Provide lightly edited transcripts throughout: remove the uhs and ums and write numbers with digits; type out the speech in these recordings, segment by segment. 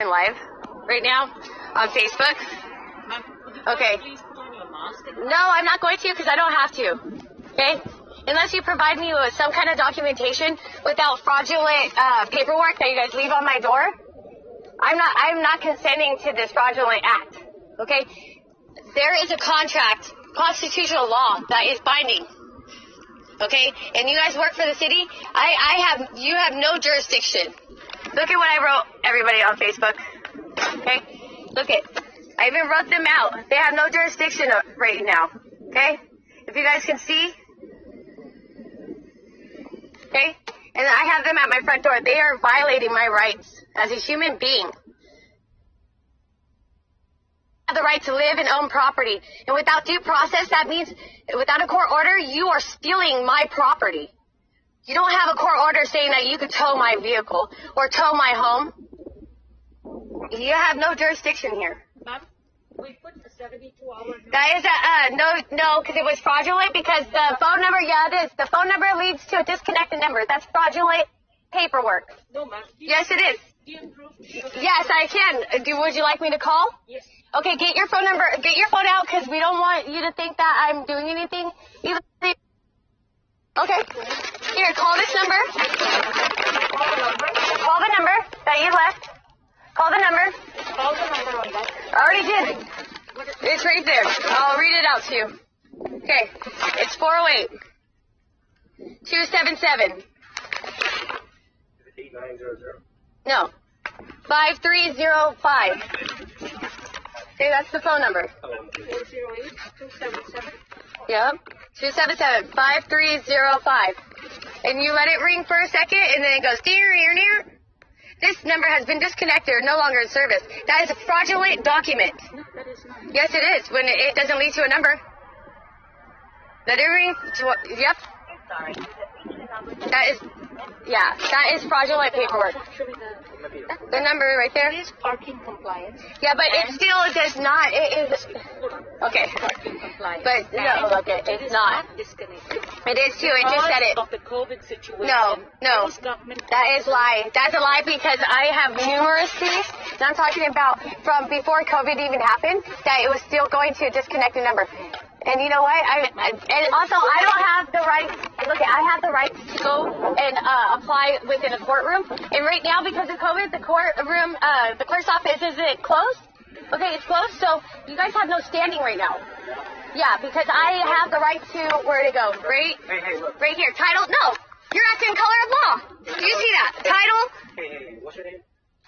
live right now on Facebook. Okay. No, I'm not going to because I don't have to. Okay? Unless you provide me with some kind of documentation without fraudulent paperwork that you guys leave on my door, I'm not consenting to this fraudulent act. Okay? There is a contract, constitutional law that is binding. Okay? And you guys work for the city. You have no jurisdiction. Look at what I wrote, everybody, on Facebook. Okay? Look it. I even wrote them out. They have no jurisdiction right now. Okay? If you guys can see. Okay? And I have them at my front door. They are violating my rights as a human being. I have the right to live and own property. And without due process, that means without a court order, you are stealing my property. You don't have a court order saying that you could tow my vehicle or tow my home. You have no jurisdiction here. Ma'am, we put a 72-hour... That is no, because it was fraudulent, because the phone number, yeah, it is. The phone number leads to a disconnected number. That's fraudulent paperwork. No, ma'am. Yes, it is. Do you approve? Yes, I can. Would you like me to call? Yes. Okay, get your phone number. Get your phone out, because we don't want you to think that I'm doing anything. Okay. Here, call this number. Call the number that you left. Call the number. Call the number on that. I already did. It's right there. I'll read it out to you. Okay. It's 408-277. 8900. No. 5305. Okay, that's the phone number. 408-277. Yep. 277-5305. And you let it ring for a second, and then it goes near. This number has been disconnected or no longer in service. That is a fraudulent document. No, that is not. Yes, it is. When it doesn't lead to a number. Let it ring. Yep. Sorry. That is fraudulent paperwork. Actually, The number right there. it is parking compliance. Yeah, but it still does not. It is. Okay. Parking compliance. But no, okay, it's not. Disconnected. It is too. It just said it. Of the COVID situation. No. This government That is lie. That's a lie because I have numerous things. And I'm talking about from before COVID even happened, that it was still going to disconnect the number. And you know what? And also, I don't have the right. Look, I have the right to go and apply within a courtroom. And right now, because of COVID, the courtroom, the clerk's office isn't closed. Okay, it's closed. So you guys have no standing right now. Yeah, because I have the right to where to go. Right here. Title. No, you're acting color of law. Do you see that? Title. Hey, what's your name?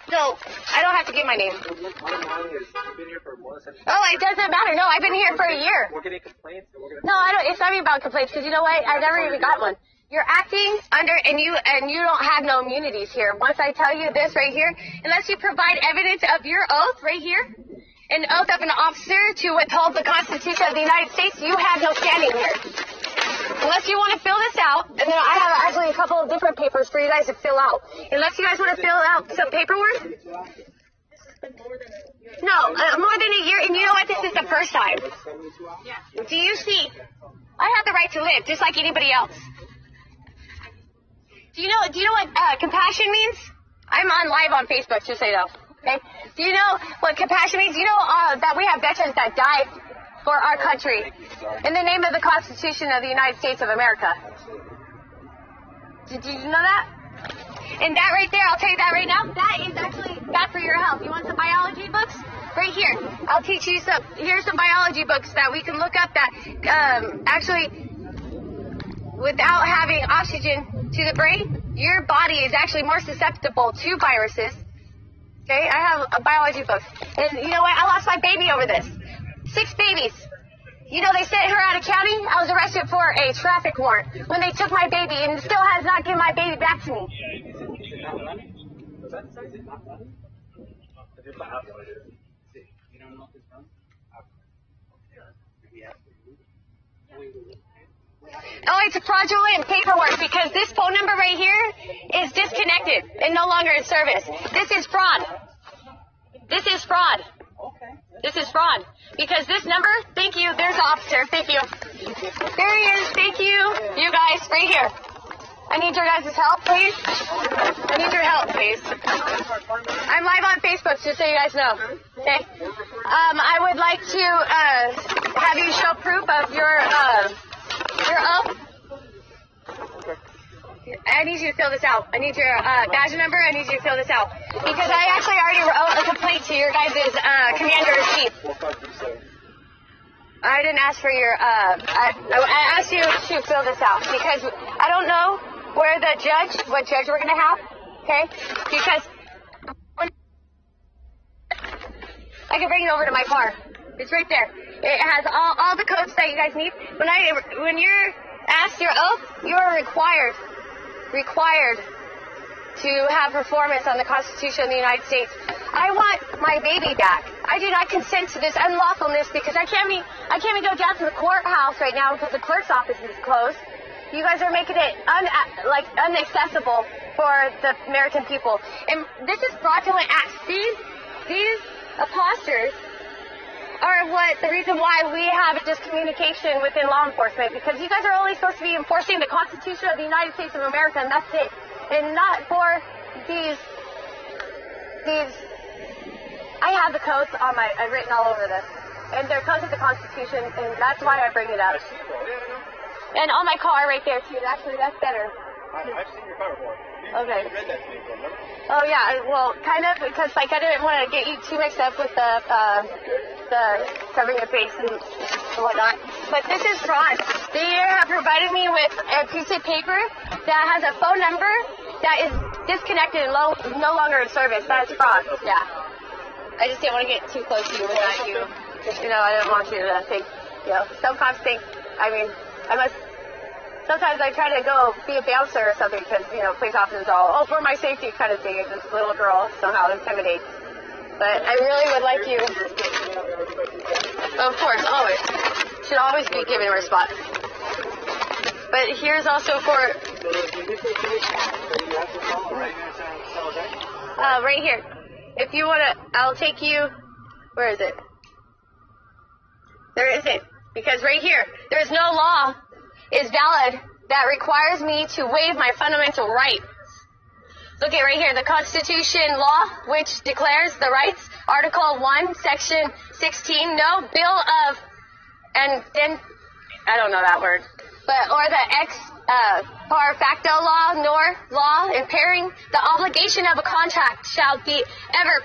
No, I don't have to give my name. You've been here for more than 7 Oh, it doesn't matter. No, I've been here for a year. We're getting complaints. And we're gonna... No, I don't. It's not even about complaints because you know what? I never even got one. You're acting under, and you don't have no immunities here. Once I tell you this right here, unless you provide evidence of your oath right here, an oath of an officer to withhold the Constitution of the United States, you have no standing here. Unless you want to fill this out, and then I have actually a couple of different papers for you guys to fill out. Unless you guys want to fill out some paperwork. This has been more than a year. No, more than a year, and you know what? This is the first time. Yeah. Do you see? I have the right to live, just like anybody else. Do you know what compassion means? I'm on live on Facebook, just so you know. Okay? Do you know what compassion means? You know that we have veterans that died for our country in the name of the Constitution of the United States of America. Did you know that? And that right there, I'll tell you that right now, that is actually bad for your health. You want some biology books? Right here. I'll teach you some. Here's some biology books that we can look up that actually, without having oxygen to the brain, your body is actually more susceptible to viruses. Okay, I have a biology book. And you know what? I lost my baby over this. 6 babies. You know, they sent her out of county. I was arrested for a traffic warrant when they took my baby and still has not given my baby back to me. Oh, it's a fraudulent paperwork because this phone number right here is disconnected and no longer in service. This is fraud. This is fraud. This is fraud. Because this number, thank you, there's the officer, thank you. There he is, thank you. You guys, right here. I need your guys' help, please. I need your help, please. I'm live on Facebook, just so you guys know. Okay. I would like to have you show proof of your oath. I need you to fill this out. I need your badge number. I need you to fill this out because I actually already wrote a complaint to your guys' commander-in-chief. I didn't ask for your. I asked you to fill this out because I don't know where the judge, what judge we're gonna have. Okay, because I can bring it over to my car. It's right there. It has all the codes that you guys need. When you're asked your oath, you're required to have performance on the Constitution of the United States. I want my baby back. I do not consent to this unlawfulness because I can't even go down to the courthouse right now because the clerk's office is closed. You guys are making it unaccessible for the American people. And this is fraudulent acts. These imposters are the reason why we have a discommunication within law enforcement, because you guys are only supposed to be enforcing the Constitution of the United States of America, and that's it. And not for these I have the codes on I've written all over this. And they're codes of the Constitution, and that's why I bring it up. And on my car right there, too. Actually, that's better. I've seen your car before. Okay. You read that to me, remember? Oh, yeah. Well, kind of, because, I didn't want to get you too mixed up with the covering your face and whatnot. But this is fraud. They have provided me with a piece of paper that has a phone number that is disconnected and no longer in service. That is fraud. Yeah. I just didn't want to get too close to you without you. I didn't want you to think, some cops think, sometimes I try to go be a bouncer or something because, police officers are all, for my safety kind of thing, and this little girl somehow intimidates. But I really would like you, of course, always, should always be given response. But here's also for, right here. If you want to, I'll take you, where is it? There isn't, because right here, there's no law is valid that requires me to waive my fundamental rights. Look at right here, the Constitution law, which declares the rights, Article 1, Section 16, no bill of, and then, I don't know that word, or the ex par facto law, nor law impairing the obligation of a contract shall be ever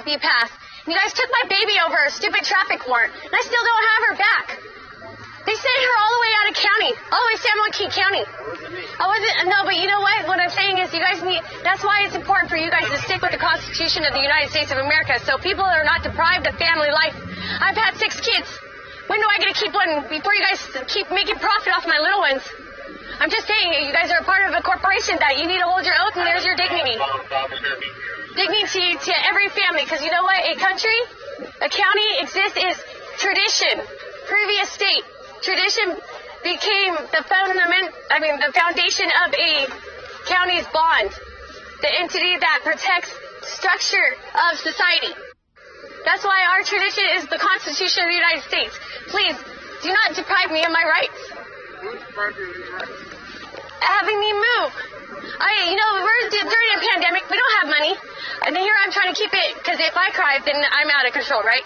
be passed. You guys took my baby over a stupid traffic warrant, and I still don't have her back. They sent her all the way out of county, all the way to San Joaquin County. But you know what? What I'm saying is that's why it's important for you guys to stick with the Constitution of the United States of America, so people are not deprived of family life. I've had 6 kids. When do I get to keep one before you guys keep making profit off my little ones? I'm just saying, you guys are a part of a corporation that you need to hold your oath, and there's your dignity. Dignity to every family, because you know what? A county exists is tradition. Previous state. Tradition became the foundation of a county's bond. The entity that protects structure of society. That's why our tradition is the Constitution of the United States. Please, do not deprive me of my rights. Having me move. We're during a pandemic. We don't have money. And here I'm trying to keep it, because if I cry, then I'm out of control, right?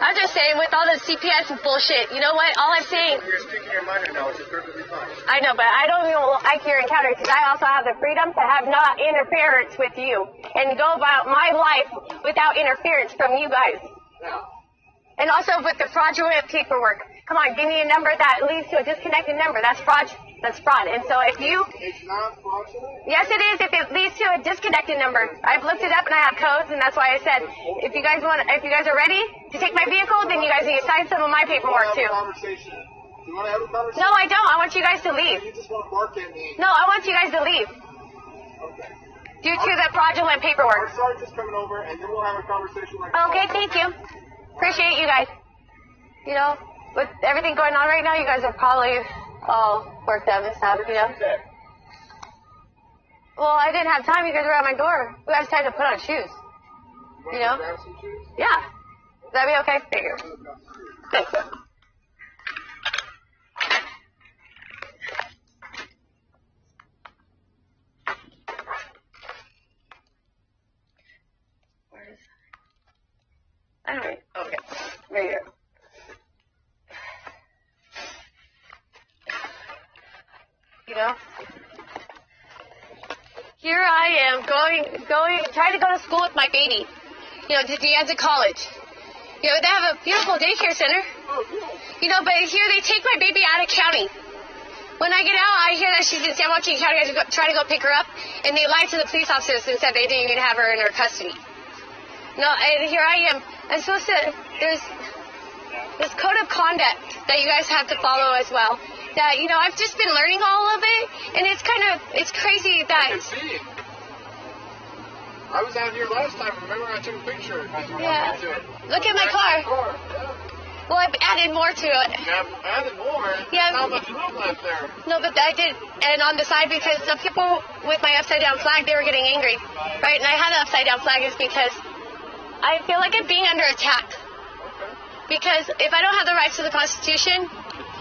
I'm just saying, with all the CPS and bullshit, you know what? All I'm saying... You're speaking your mind right now, which is perfectly fine. I know, but I don't even like your encounter, because I also have the freedom to have not interference with you and go about my life without interference from you guys. And also with the fraudulent paperwork. Come on, give me a number that leads to a disconnected number. That's fraud. That's fraud. And so if you... It's not fraudulent? Yes, it is if it leads to a disconnected number. I've looked it up and I have codes, and that's why I said, if you guys are ready to take my vehicle, then you guys need to sign some of my paperwork too. Do you want to have a conversation? No, I don't. I want you guys to leave. You just want to bark at me. No, I want you guys to leave. Okay. Due to the fraudulent paperwork. Our sergeant's coming over, and then we'll have a conversation like Okay, thank you. Appreciate you guys. With everything going on right now, you guys are probably all worked up and stuff, Well, I didn't have time. You guys were at my door. We guys had to put on shoes. Grab some shoes? Yeah. Would that be okay? Figure. Thanks. here I am trying to go to school with my baby. You know, to De Anza College. You know, they have a beautiful daycare center. You know, but here they take my baby out of county. When I get out, I hear that she's in San Joaquin County. I have to try to go pick her up, and they lied to the police officers and said they didn't even have her in her custody. No, and here I am. I'm supposed to. There's this code of conduct that you guys have to follow as well. That, you know, I've just been learning all of it, and it's crazy that. I can see. I was out here last time. Remember, I took a picture. Yeah. Look at my car. Well, I've added more to it. You have added more? Yeah. Not much room left there. No, but I did, and on the side, because the people with my upside down flag, they were getting angry, right? And I had an upside down flag is because I feel like I'm being under attack. Because if I don't have the rights to the Constitution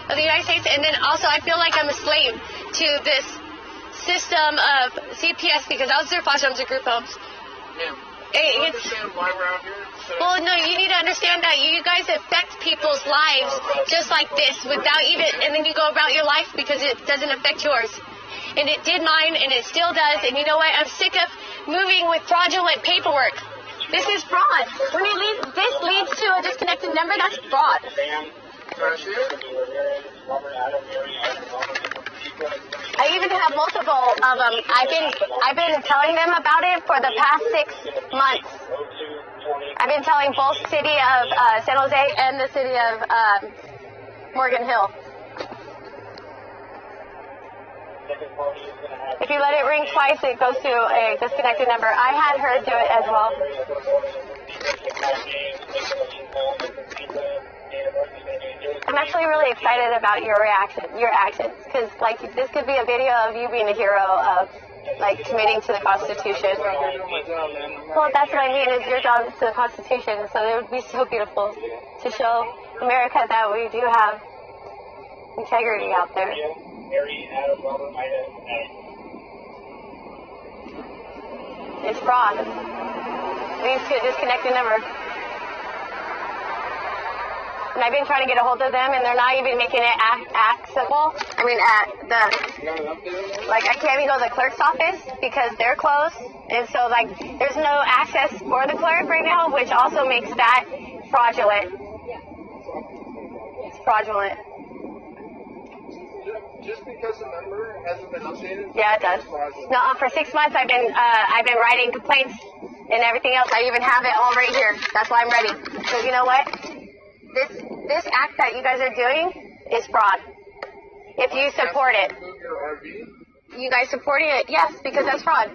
of the United States, and then also I feel like I'm a slave to this system of CPS, because I was their foster homes and group homes. Yeah. Do you understand why we're out here? Well, no, you need to understand that you guys affect people's lives just like this without even, and then you go about your life because it doesn't affect yours. And it did mine, and it still does. And you know what? I'm sick of moving with fraudulent paperwork. This is fraud. When this leads to a disconnected number, that's fraud. I even have multiple of them. I've been telling them about it for the past 6 months. I've been telling both city of San Jose and the city of Morgan Hill. If you let it ring twice, it goes to a disconnected number. I had her do it as well. I'm actually really excited about your actions, because like this could be a video of you being a hero of like committing to the Constitution. Well, that's what I mean, is your job to the Constitution, so it would be so beautiful to show America that we do have integrity out there. It's fraud. Leads to a disconnected number. And I've been trying to get a hold of them, and they're not even making it accessible. I mean, I can't even go to the clerk's office because they're closed. And so, like, there's no access for the clerk right now, which also makes that fraudulent. It's fraudulent. Just because the number hasn't been updated? Yeah, it does. No, for 6 months I've been writing complaints and everything else. I even have it all right here. That's why I'm ready. Because you know what? This act that you guys are doing is fraud. If you support it. You guys supporting it? Yes, because that's fraud.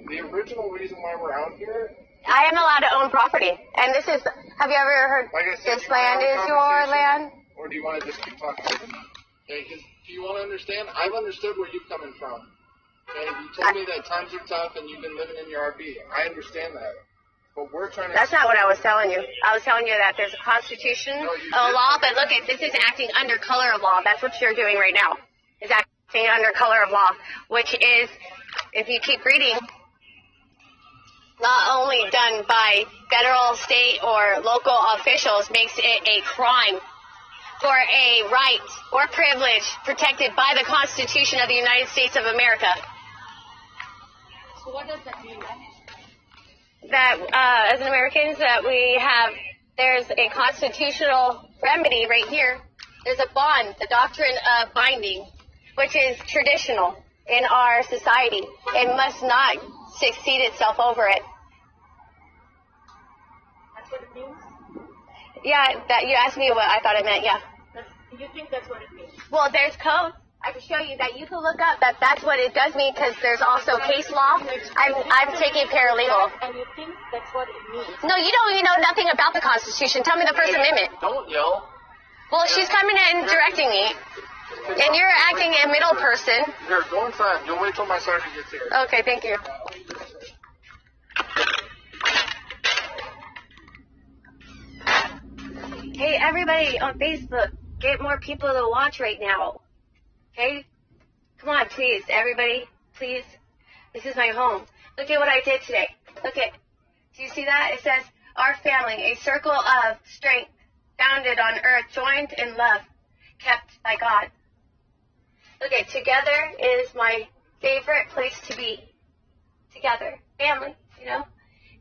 The original reason why we're out here. I am allowed to own property. And this is, have you ever heard, like I said, this land is your land? Or do you want to just keep talking? Okay, because do you want to understand? I've understood where you're coming from. Okay, you told me that times are tough and you've been living in your RV. I understand that. But we're trying to... That's not what I was telling you. I was telling you that there's a constitution, a law, but look, this is acting under color of law. That's what you're doing right now, is acting under color of law, which is, if you keep reading, not only done by federal, state, or local officials, makes it a crime for a right or privilege protected by the Constitution of the United States of America. So what does that mean? That as Americans, that there's a constitutional remedy right here. There's a bond, the doctrine of binding, which is traditional in our society. It must not succeed itself over it. That's what it means? Yeah, that you asked me what I thought it meant, yeah. You think that's what it means? Well, there's code. I can show you that. You can look up that that's what it does mean, because there's also case law. I'm taking paralegal. And you think that's what it means? No, you know nothing about the Constitution. Tell me the First Amendment. Don't yell. Well, she's coming in and directing me. And you're acting a middle person. Here, go inside. You'll wait till my sergeant gets here. Okay, thank you. Hey, everybody on Facebook, get more people to watch right now. Okay? Come on, please, everybody. Please. This is my home. Look at what I did today. Look at. Do you see that? It says, our family, a circle of strength, founded on earth, joined in love, kept by God. Look at, together is my favorite place to be. together, family, you know.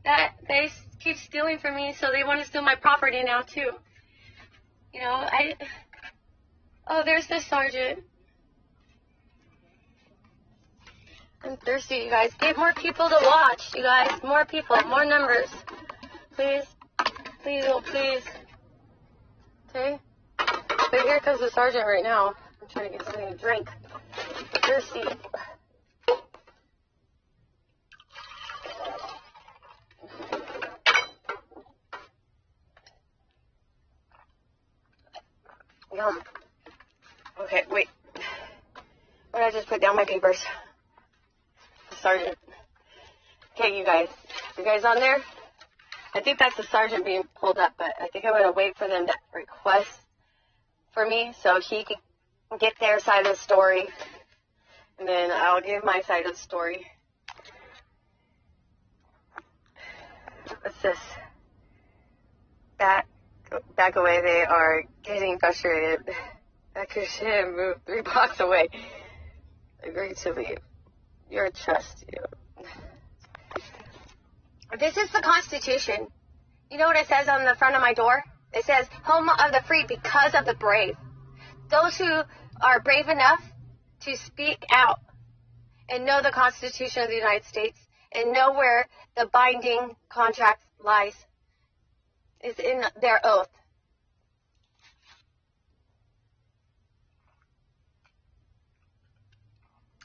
That they keep stealing from me, so they want to steal my property now too. You know, oh, there's the sergeant. I'm thirsty, you guys. Get more people to watch, you guys. More people, more numbers. Please. Please, oh please. Okay? But here comes the sergeant right now. I'm trying to get something to drink. I'm thirsty. Yum. Okay, wait. Where did I just put down my papers? Sergeant. Okay, you guys. You guys on there? I think that's the sergeant being pulled up, but I think I'm going to wait for them to request for me so he can get their side of the story. And then I'll give my side of the story. What's this? Back away. They are getting frustrated. That could shouldn't move 3 blocks away. Agree to leave. Your trust you. This is the Constitution. You know what it says on the front of my door? It says, home of the free because of the brave. Those who are brave enough to speak out and know the Constitution of the United States and know where the binding contract lies is in their oath.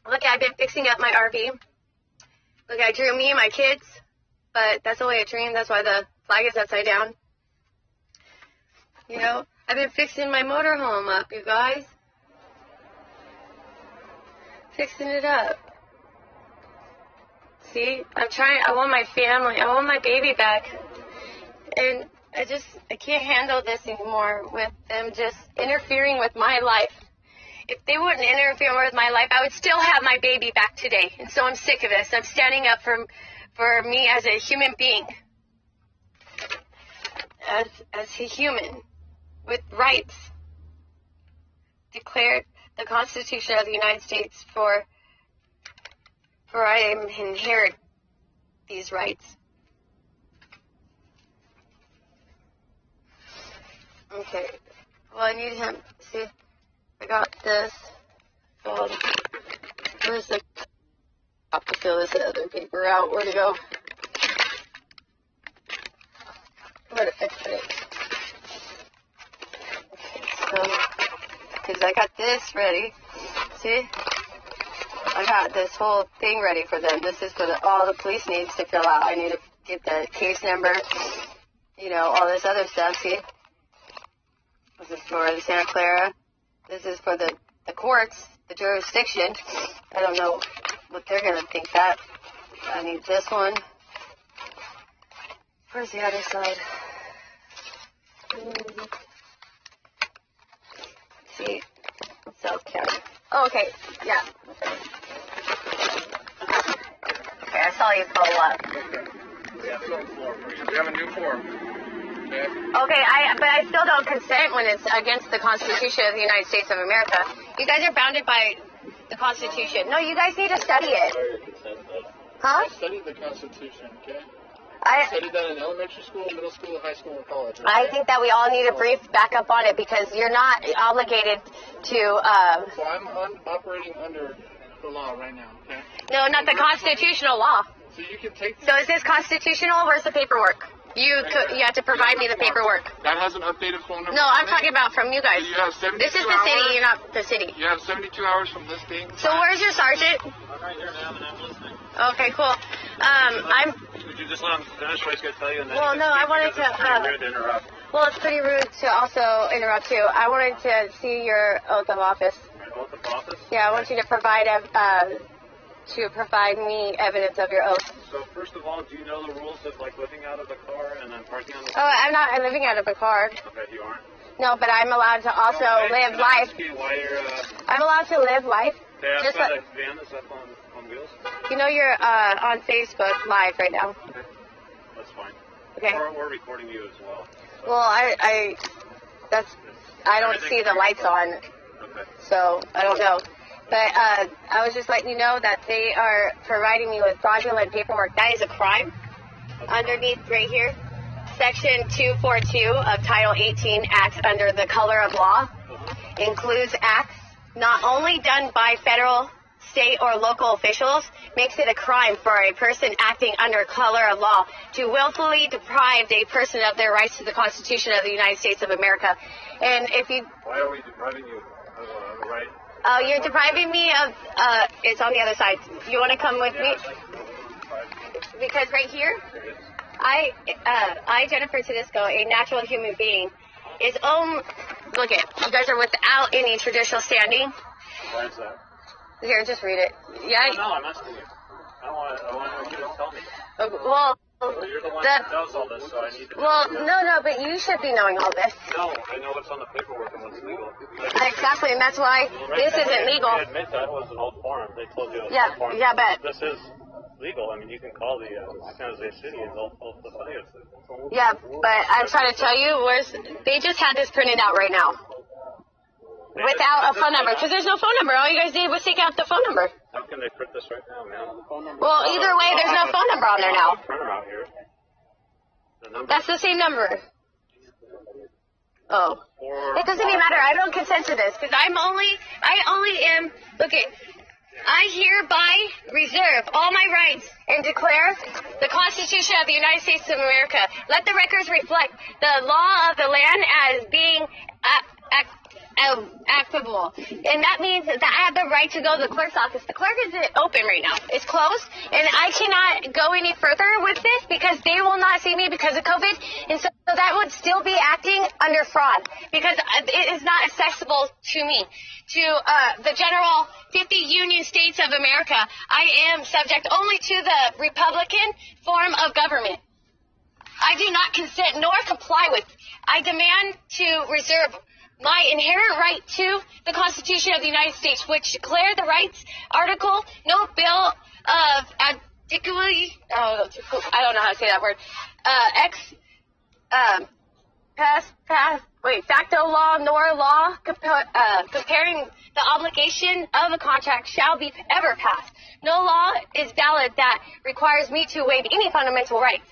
Look, I've been fixing up my RV. Look, I drew me and my kids, but that's only a dream. That's why the flag is upside down. You know, I've been fixing my motorhome up, you guys. Fixing it up. See, I want my family, I want my baby back. And I can't handle this anymore with them just interfering with my life. If they wouldn't interfere with my life, I would still have my baby back today. And so I'm sick of this. I'm standing up for me as a human being. As a human with rights. Declared the Constitution of the United States for I inherit these rights. Okay. Well, I need him. See, I got this. Where's the... I have to fill this other paper out. Where'd it go? Where did I put it? Okay, so... Because I got this ready. See? I got this whole thing ready for them. This is for all the police needs to fill out. I need to get the case number, you know, all this other stuff, see? This is for the Santa Clara. This is for the courts, the jurisdiction. I don't know what they're going to think that. I need this one. Where's the other side? See? South County. Oh, okay. Yeah. Okay, I saw you pull up. Okay. Yeah, so we have a new form. Okay. Okay, but I still don't consent when it's against the Constitution of the United States of America. You guys are bounded by the Constitution. No, you guys need to study it. Huh? I studied the Constitution, okay? I studied that in elementary school, middle school, high school, and college. Okay? I think that we all need a brief backup on it because you're not obligated to... So I'm operating under the law right now, okay? No, not the constitutional law. So you can take... So is this constitutional? Where's the paperwork? You have to provide me the paperwork. That has an updated phone number. No, I'm talking about from you guys. So you have 72 this is the city, you're not the city. You have 72 hours from this being So where's your sergeant? I'm right here, ma'am, and I'm listening. Okay, cool. Would you just let him finish what he's going to tell you? And then Well, no, I wanted to... It's pretty rude to interrupt. Well, it's pretty rude to also interrupt you. I wanted to see your oath of office. Your oath of office? Yeah, I want you to provide me evidence of your oath. So first of all, do you know the rules of like living out of a car and then parking on the... Oh, I'm not living out of a car. Okay, you aren't. No, but I'm allowed to also live life. Ask you why you're, I'm allowed to live life. they asked Just by like, the van that's up on wheels? you know, you're on Facebook Live right now. Okay. That's fine. Okay. We're recording you as well. Well, I don't see the lights on, Okay. so I don't know. But I was just letting you know that they are providing me with fraudulent paperwork. That is a crime. Underneath right here, Section 242 of Title 18 acts under the color of law includes acts not only done by federal, state, or local officials, makes it a crime for a person acting under color of law to willfully deprive a person of their rights to the Constitution of the United States of America. And if you... Why are we depriving you of the right? You're depriving me of... it's on the other side. You want to come with me? Because right here, I, Jennifer Tedesco, a natural human being, is look at, you guys are without any traditional standing. Why is that? Here, just read it. Yeah. No, I'm asking you. I want you to tell me. Well, You're the one that does all this, so I need to know. well, no, but you should be knowing all this. No, I know what's on the paperwork and what's legal. Exactly, and that's why this isn't legal. I admit that was an old form. They told you it was Yeah, an old form. yeah, but... This is legal. I mean, you can call the San Jose City and they'll the money. Yeah, but I'm trying to tell you, they just had this printed out right now. Without a phone number, because there's no phone number. All you guys did was take out the phone number. How can they print this right now, man? Well, either way, there's no phone number on there now. Printer out here. That's the same number. Oh. It doesn't even matter. I don't consent to this, because I only am, look at, I hereby reserve all my rights and declare the Constitution of the United States of America. Let the records reflect the law of the land as being applicable. And that means that I have the right to go to the clerk's office. The clerk isn't open right now. It's closed. And I cannot go any further with this because they will not see me because of COVID. And so that would still be acting under fraud because it is not accessible to me. To the general 50 Union States of America, I am subject only to the Republican form of government. I do not consent nor comply with. I demand to reserve my inherent right to the Constitution of the United States, which declare the rights article, no bill of antiquity, I don't know how to say that word, facto law nor law comparing the obligation of a contract shall be ever passed. No law is valid that requires me to waive any fundamental rights.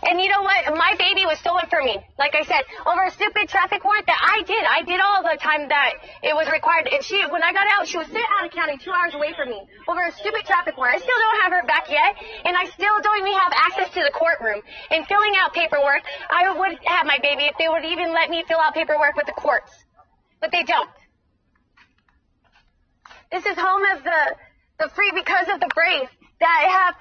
And you know what? My baby was stolen from me, like I said, over a stupid traffic warrant that I did all the time that it was required. And when I got out, she was sent out of county 2 hours away from me over a stupid traffic warrant. I still don't have her back yet, and I still don't even have access to the courtroom. And filling out paperwork, I would have my baby if they would even let me fill out paperwork with the courts. But they don't. This is home of the free because of the brave that have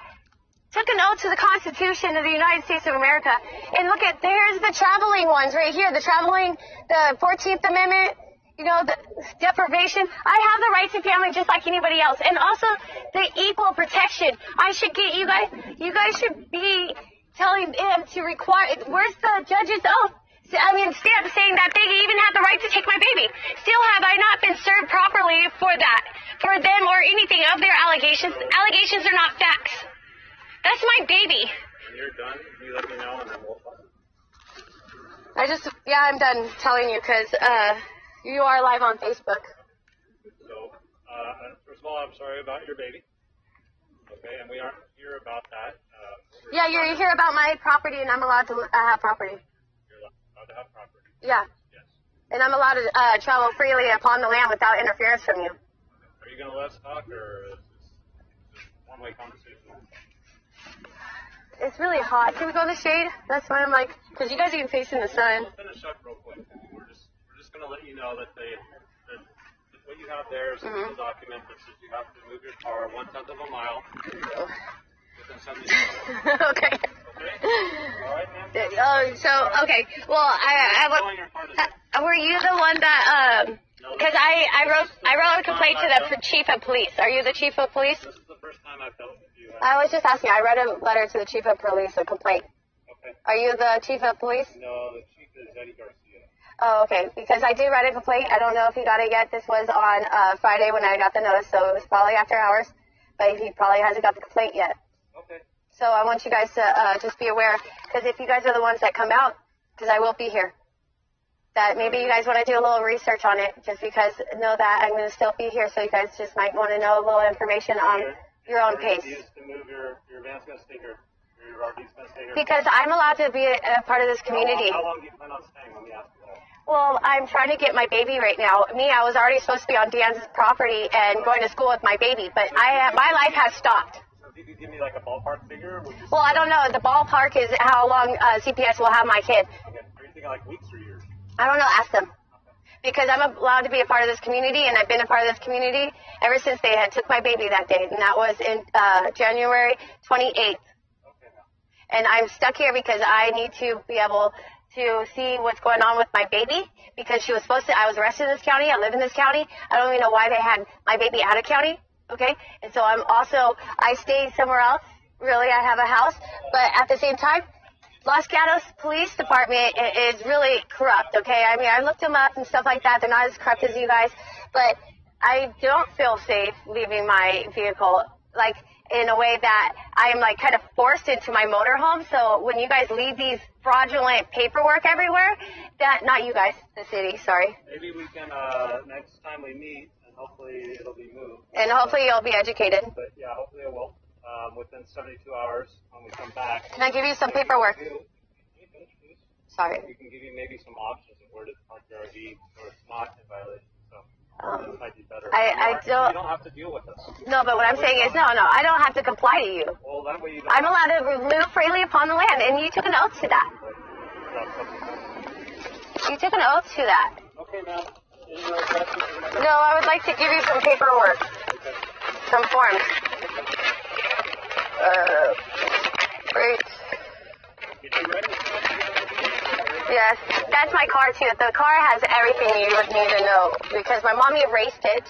took an oath to the Constitution of the United States of America. And look at, there's the traveling ones right here. The 14th Amendment, the deprivation. I have the right to family just like anybody else. And also the equal protection. I should get you guys should be telling them to require, where's the judge's oath? I mean, saying that they even have the right to take my baby. Still have I not been served properly for that, for them or anything of their allegations. Allegations are not facts. That's my baby. When you're done, you let me know and then we'll talk. I'm done telling you because you are live on Facebook. So, first of all, I'm sorry about your baby. Okay, and we aren't here about that. Yeah, you're here about my property and I'm allowed to have property. You're allowed to have property. Yeah. Yes. And I'm allowed to travel freely upon the land without interference from you. Are you going to let us talk or is this one-way conversation? It's really hot. Can we go in the shade? That's why I'm like, because you guys are even facing the sun. We'll finish up real quick. We're just going to let you know that what you have there is a document that says you have to move your car 1/10 of a mile within 70 miles. Okay. Okay? All right, ma'am? Okay. Well, were you the one that, because I wrote a complaint to the chief of police. Are you the chief of police? This is the first time I've dealt with you. I was just asking. I read a letter to the chief of police, a complaint. Okay. Are you the chief of police? No, the chief is Eddie Garcia. Oh, okay. Because I did write a complaint. I don't know if he got it yet. This was on Friday when I got the notice, so it was probably after hours. But he probably hasn't got the complaint yet. Okay. So I want you guys to just be aware, because if you guys are the ones that come out, because I will be here. that maybe you guys want to do a little research on it, just because know that I'm going to still be here, so you guys just might want to know a little information on your own pace. To move your van's going to stay here. Your RV's going to stay here. Because I'm allowed to be a part of this community. How long do you plan on staying? Let me ask you that. Well, I'm trying to get my baby right now. I was already supposed to be on Dan's property and going to school with my baby, but my life has stopped. So if you could give me like a ballpark figure? Well, I don't know. The ballpark is how long CPS will have my kid. Okay. Are you thinking like weeks or years? I don't know. Ask them. Because I'm allowed to be a part of this community, and I've been a part of this community ever since they had took my baby that day, and that was in January 28th. Okay. And I'm stuck here because I need to be able to see what's going on with my baby, because she was supposed to, I was arrested in this county, I live in this county, I don't even know why they had my baby out of county, okay? And so I stayed somewhere else, really, I have a house, but at the same time, Los Gatos Police Department is really corrupt, okay? I mean, I looked them up and stuff like that, they're not as corrupt as you guys, but I don't feel safe leaving my vehicle, like, in a way that I am like kind of forced into my motorhome. So when you guys leave these fraudulent paperwork everywhere, not you guys, the city, sorry. Maybe we can, next time we meet, and hopefully it'll be moved. And hopefully you'll be educated. But yeah, hopefully it will. Within 72 hours when we come back. Can I give you some paperwork? Sorry. We can give you maybe some options of where to park your RV so it's not in violation. So that might be better. You don't have to deal with us. No, but what I'm saying is, no, I don't have to comply to you. Well, that way you don't. I'm allowed to move freely upon the land, and you took an oath to that. You took an oath to that. Okay, ma'am. No, I would like to give you some paperwork. Some forms. Great. Yes, that's my car too. The car has everything you would need to know because my mommy erased it.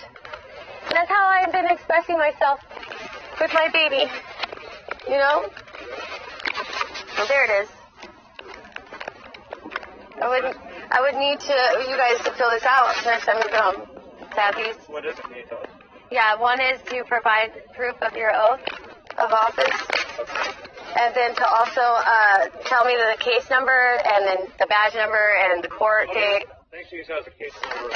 And that's how I've been expressing myself with my baby. You know? Well, there it is. I would need you guys to fill this out next time you come. To have these. What is it, Nito? Yeah, one is to provide proof of your oath of office. And then to also tell me the case number and then the badge number and the court date. Thanks for using it as a case number.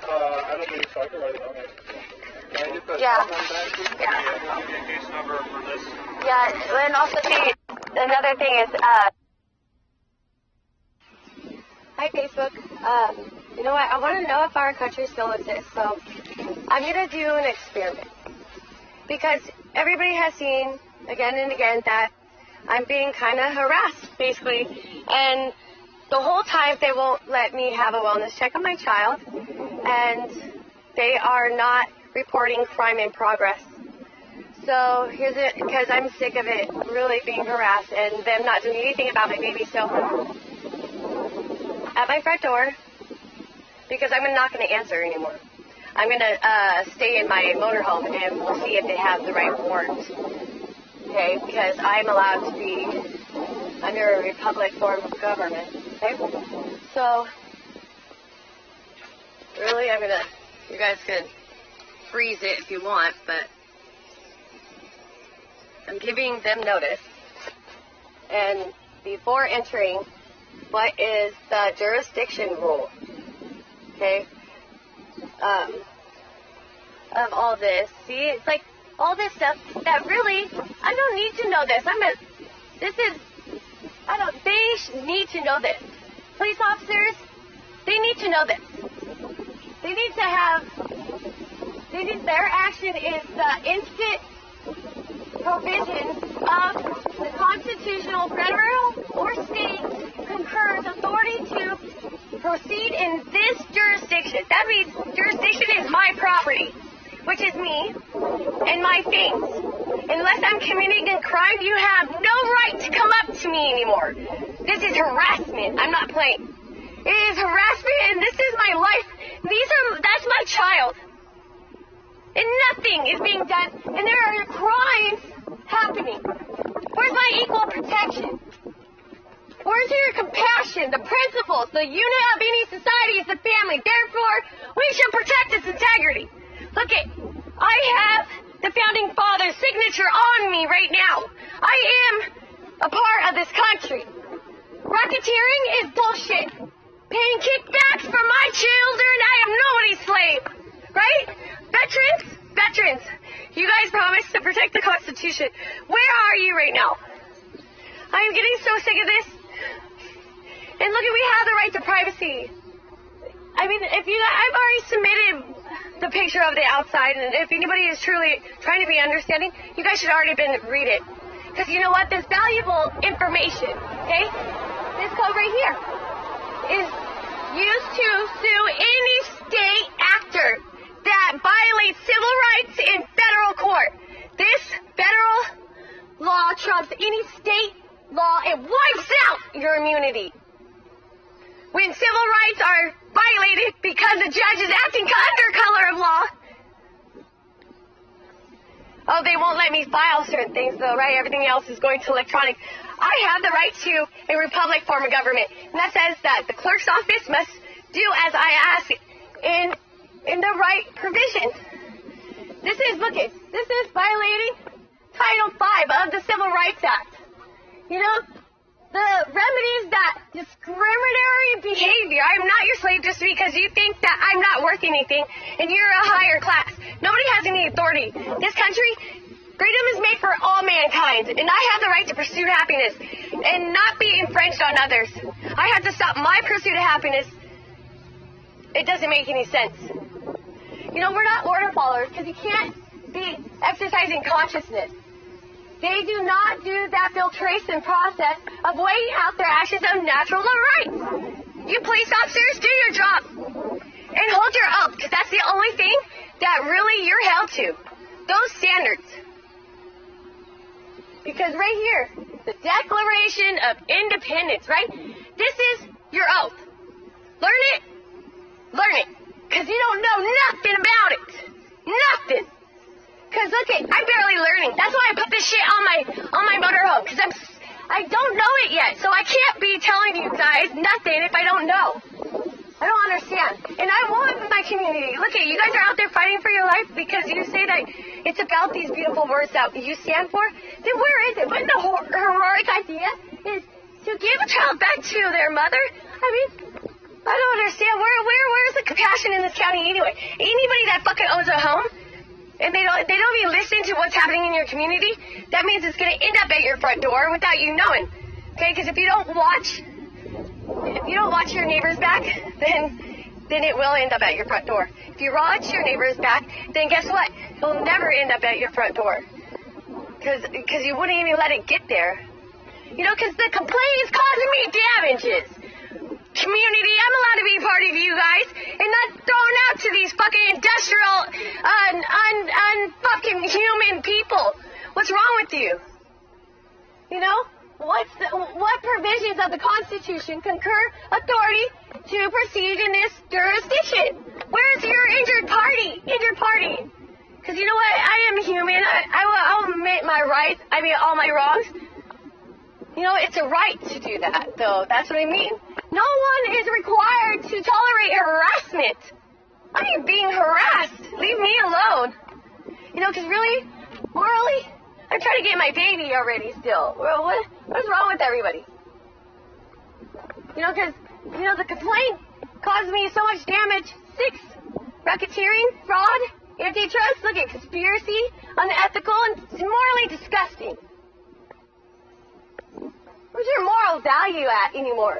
I don't think so. I can write it down. Yeah. I'll give you a case number for this. Yeah, and also another thing is, hi Facebook. You know what? I want to know if our country still exists. So I'm going to do an experiment because everybody has seen again and again that I'm being kind of harassed, basically. And the whole time they won't let me have a wellness check on my child, and they are not reporting crime in progress. So here's it, because I'm sick of it really being harassed and them not doing anything about my baby. So at my front door, because I'm not going to answer anymore. I'm going to stay in my motorhome and we'll see if they have the right warrant. Okay, because I'm allowed to be under a republic form of government. Okay, so really, you guys can freeze it if you want, but I'm giving them notice. And before entering, what is the jurisdiction rule? Okay, of all this. See, it's like all this stuff that really, I don't need to know this. They need to know this. Police officers, they need to know this. Their action is the instant provision of the constitutional federal or state concurs authority to proceed in this jurisdiction. That means jurisdiction is my property, which is me and my things. Unless I'm committing a crime, you have no right to come up to me anymore. This is harassment. I'm not playing. It is harassment, and this is my life. That's my child. And nothing is being done, and there are crimes happening. Where's my equal protection? Where's your compassion, the principles, the unit of any society is the family. Therefore, we should protect its integrity. Look it, I have the founding father's signature on me right now. I am a part of this country. Racketeering is bullshit. paying kickbacks for my children. I am nobody's slave, right? Veterans, you guys promised to protect the Constitution. Where are you right now? I am getting so sick of this. And look, we have the right to privacy. I mean, I've already submitted the picture of the outside, and if anybody is truly trying to be understanding, you guys should already read it. Because you know what? This valuable information, okay? This code right here is used to sue any state actor that violates civil rights in federal court. This federal law trumps any state law. It wipes out your immunity. When civil rights are violated because the judge is acting under color of law. Oh, they won't let me file certain things though, right? Everything else is going to electronic. I have the right to a republic form of government. And that says that the clerk's office must do as I ask in the right provisions. This is violating Title V of the Civil Rights Act. You know, the remedies that discriminatory behavior. I'm not your slave just because you think that I'm not worth anything and you're a higher class. Nobody has any authority. This country, freedom is made for all mankind, and I have the right to pursue happiness and not be infringed on others. I have to stop my pursuit of happiness. It doesn't make any sense. You know, we're not order followers because you can't be exercising consciousness. They do not do that filtration process of weighing out their actions of natural rights. You police officers, do your job and hold your oath, because that's the only thing that really you're held to. Those standards. Because right here, the Declaration of Independence, right? This is your oath. Learn it. Because you don't know nothing about it. Nothing. Because look at, I'm barely learning. That's why I put this shit on my motorhome. Because I don't know it yet. So I can't be telling you guys nothing if I don't know. I don't understand. And I want my community. Look at, you guys are out there fighting for your life because you say that it's about these beautiful words that you stand for. Then where is it? But the heroic idea is to give a child back to their mother. I mean, I don't understand. Where's the compassion in this county anyway? Anybody that fucking owns a home and they don't even listen to what's happening in your community, that means it's going to end up at your front door without you knowing. Okay? Because if you don't watch your neighbor's back, then it will end up at your front door. If you watch your neighbor's back, then guess what? It'll never end up at your front door. Because you wouldn't even let it get there. You know, because the complaint is causing me damages. Community, I'm allowed to be part of you guys and not thrown out to these fucking industrial, fucking human people. What's wrong with you? You know? What provisions of the Constitution confer authority to proceed in this jurisdiction? Where's your injured party? Because you know what? I am human. I'll admit my rights. I mean, all my wrongs. You know, it's a right to do that, though. That's what I mean. No one is required to tolerate harassment. I am being harassed. Leave me alone. You know, because really, morally, I'm trying to get my baby already still. Well, what's wrong with everybody? You know, because, you know, the complaint caused me so much damage. 6, racketeering, fraud, antitrust, look at conspiracy, unethical, and morally disgusting. Where's your moral value at anymore?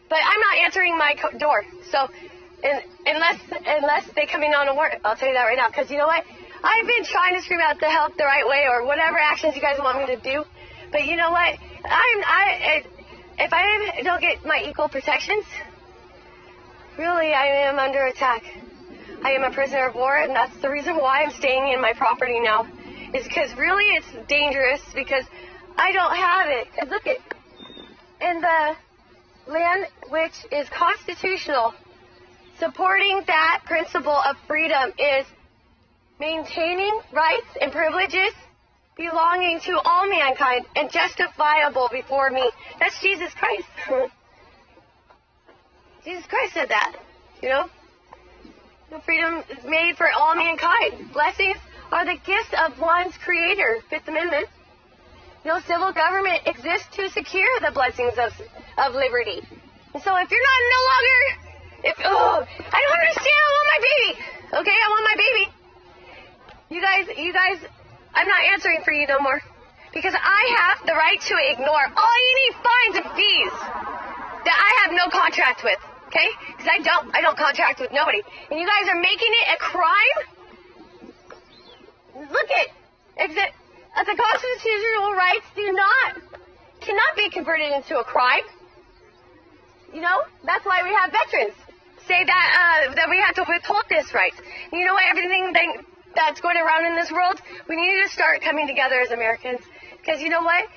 But I'm not answering my door. So, unless they come in on a warrant, I'll tell you that right now. Because you know what? I've been trying to scream out the help the right way or whatever actions you guys want me to do. But you know what? If I don't get my equal protections, really I am under attack. I am a prisoner of war, and that's the reason why I'm staying in my property now. Is because really it's dangerous because I don't have it. Because look at, in the land which is constitutional, supporting that principle of freedom is maintaining rights and privileges belonging to all mankind and justifiable before me. That's Jesus Christ. Jesus Christ said that, you know. The freedom is made for all mankind. Blessings are the gifts of one's creator. 5th Amendment. You know, civil government exists to secure the blessings of liberty. So if you're not no longer, I don't understand. I want my baby. Okay, I want my baby. You guys, I'm not answering for you no more. Because I have the right to ignore all any fines and fees that I have no contract with. Okay? Because I don't contract with nobody. And you guys are making it a crime? Look at the constitutional rights cannot be converted into a crime. You know, that's why we have veterans say that we have to withhold this right. You know what? Everything that's going around in this world, we need to start coming together as Americans. Because you know what?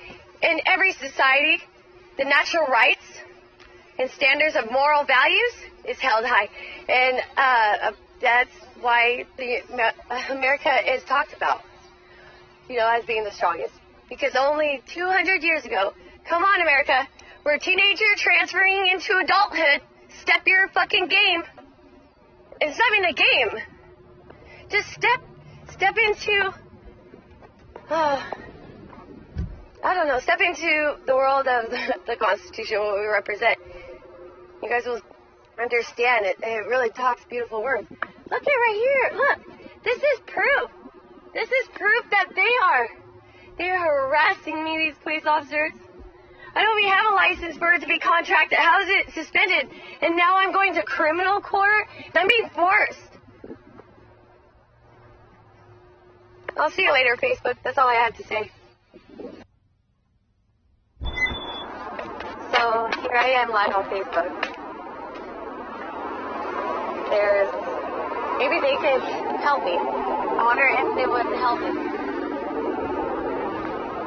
In every society, the natural rights and standards of moral values is held high, and that's why America is talked about, you know, as being the strongest. Because only 200 years ago, come on, America, we're a teenager transferring into adulthood. Step your fucking game. It's not even a game. Just step into, I don't know, step into the world of the Constitution, what we represent. You guys will understand it. It really talks beautiful words. Look at right here. Look, this is proof. This is proof that they're harassing me, these police officers. I don't even have a license for it to be contracted. How is it suspended? And now I'm going to criminal court? I'm being forced. I'll see you later, Facebook. That's all I have to say. So here I am live on Facebook. Maybe they could help me. I wonder if they would help me.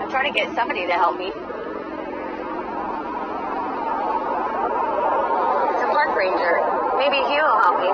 I'm trying to get somebody to help me. It's a park ranger. Maybe he will help me.